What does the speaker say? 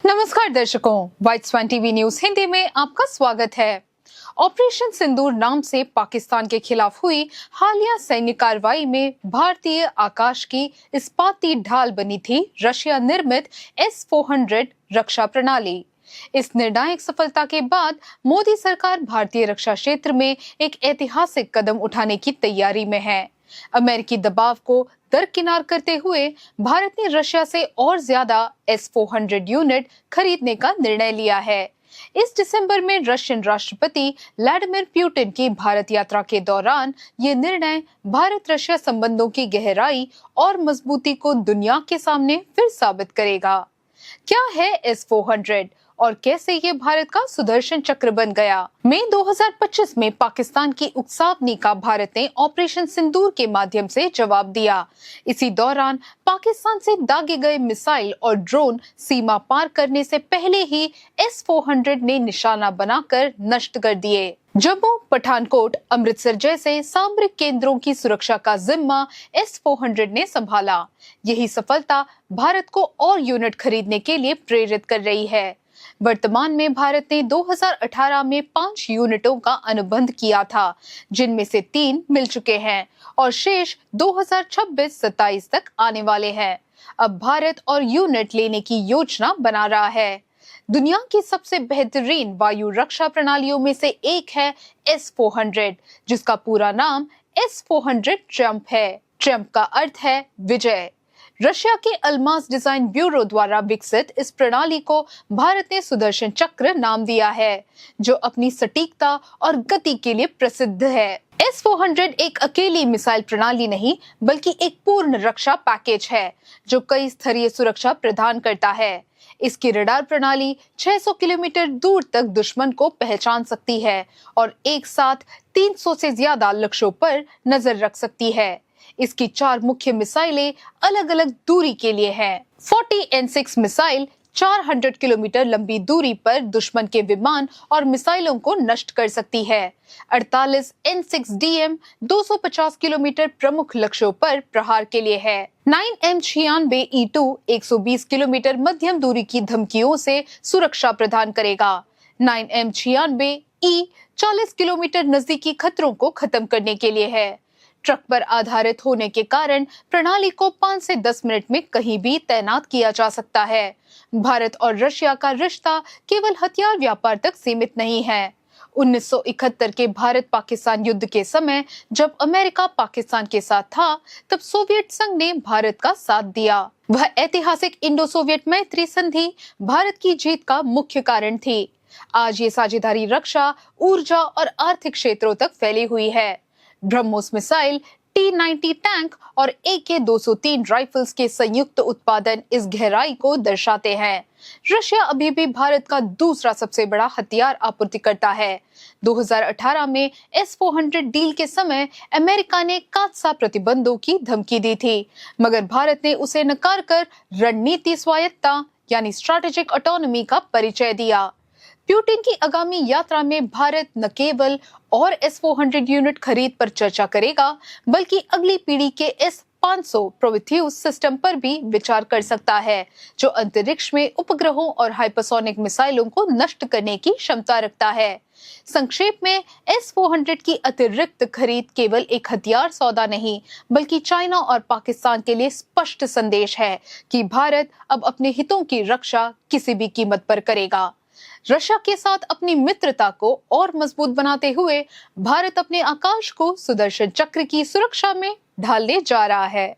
नमस्कार दर्शकों, वाइट स्वान TV news Hindi में आपका स्वागत है। ऑपरेशन सिंदूर नाम से पाकिस्तान के खिलाफ हुई हालिया सैन्य कार्रवाई में भारतीय आकाश की इस्पाती ढाल बनी थी रशिया निर्मित S-400 रक्षा प्रणाली। इस निर्णायक सफलता के बाद मोदी सरकार भारतीय रक्षा क्षेत्र में एक ऐतिहासिक कदम उठाने की तैयारी में है। अमेरिकी दबाव को दरकिनार करते हुए भारत ने रशिया से और ज्यादा S-400 यूनिट खरीदने का निर्णय लिया है। इस दिसंबर में रशियन राष्ट्रपति व्लादिमीर पुतिन की भारत यात्रा के दौरान ये निर्णय भारत रशिया संबंधों की गहराई और मजबूती को दुनिया के सामने फिर साबित करेगा। क्या है S-400 और कैसे ये भारत का सुदर्शन चक्र बन गया? मई 2025 में पाकिस्तान की उकसावनी का भारत ने ऑपरेशन सिंदूर के माध्यम से जवाब दिया। इसी दौरान पाकिस्तान से दागे गए मिसाइल और ड्रोन सीमा पार करने से पहले ही S-400 ने निशाना बनाकर नष्ट कर दिए। जम्मू, पठानकोट, अमृतसर जैसे सामरिक केंद्रों की सुरक्षा का जिम्मा S-400 ने संभाला। यही सफलता भारत को और यूनिट खरीदने के लिए प्रेरित कर रही है। वर्तमान में भारत ने 2018 में 5 यूनिटों का अनुबंध किया था, जिनमें से 3 मिल चुके हैं और शेष 2026-27 तक आने वाले हैं। अब भारत और यूनिट लेने की योजना बना रहा है। दुनिया की सबसे बेहतरीन वायु रक्षा प्रणालियों में से एक है S-400, जिसका पूरा नाम S-400 ट्रम्प है। ट्रम्प का अर्थ है विजय। रशिया के अल्मास डिजाइन ब्यूरो द्वारा विकसित इस प्रणाली को भारत ने सुदर्शन चक्र नाम दिया है, जो अपनी सटीकता और गति के लिए प्रसिद्ध है। S-400 एक अकेली मिसाइल प्रणाली नहीं, बल्कि एक पूर्ण रक्षा पैकेज है, जो कई स्तरीय सुरक्षा प्रदान करता है। इसकी रडार प्रणाली 600 किलोमीटर दूर तक दुश्मन को पहचान सकती है और एक साथ 300 से ज्यादा लक्ष्यों पर नजर रख सकती है। इसकी 4 मुख्य मिसाइलें अलग अलग दूरी के लिए हैं। 40 N6 मिसाइल 400 किलोमीटर लंबी दूरी पर दुश्मन के विमान और मिसाइलों को नष्ट कर सकती है। 48 N6DM 250 किलोमीटर प्रमुख लक्ष्यों पर प्रहार के लिए है। 9M96E2 120 किलोमीटर मध्यम दूरी की धमकियों से सुरक्षा प्रदान करेगा। 9M96E 40 किलोमीटर नजदीकी खतरों को खत्म करने के लिए है। ट्रक पर आधारित होने के कारण प्रणाली को 5 से 10 मिनट में कहीं भी तैनात किया जा सकता है। भारत और रशिया का रिश्ता केवल हथियार व्यापार तक सीमित नहीं है। 1971 के भारत पाकिस्तान युद्ध के समय जब अमेरिका पाकिस्तान के साथ था, तब सोवियत संघ ने भारत का साथ दिया। वह ऐतिहासिक इंडो सोवियत मैत्री संधि भारत की जीत का मुख्य कारण थी। आज ये साझेदारी रक्षा, ऊर्जा और आर्थिक क्षेत्रों तक फैली हुई है। ब्रह्मोस मिसाइल, T-90 टैंक और AK-203 राइफल्स के संयुक्त उत्पादन इस गहराई को दर्शाते हैं। रशिया अभी भी भारत का दूसरा सबसे बड़ा हथियार आपूर्तिकर्ता है। 2018 में S-400 डील के समय अमेरिका ने काटसा प्रतिबंधों की धमकी दी थी, मगर भारत ने उसे नकार कर रणनीति स्वायत्तता यानी स्ट्रैटेजिक ऑटोनॉमी का परिचय दिया। पुतिन की आगामी यात्रा में भारत न केवल और S-400 यूनिट खरीद पर चर्चा करेगा, बल्कि अगली पीढ़ी के S-500 प्रोमेथियस सिस्टम पर भी विचार कर सकता है, जो अंतरिक्ष में उपग्रहों और हाइपरसोनिक मिसाइलों को नष्ट करने की क्षमता रखता है। संक्षेप में, S-400 की अतिरिक्त खरीद केवल एक हथियार सौदा नहीं, बल्कि चाइना और पाकिस्तान के लिए स्पष्ट संदेश है कि भारत अब अपने हितों की रक्षा किसी भी कीमत पर करेगा। रशिया के साथ अपनी मित्रता को और मजबूत बनाते हुए भारत अपने आकाश को सुदर्शन चक्र की सुरक्षा में ढालने जा रहा है।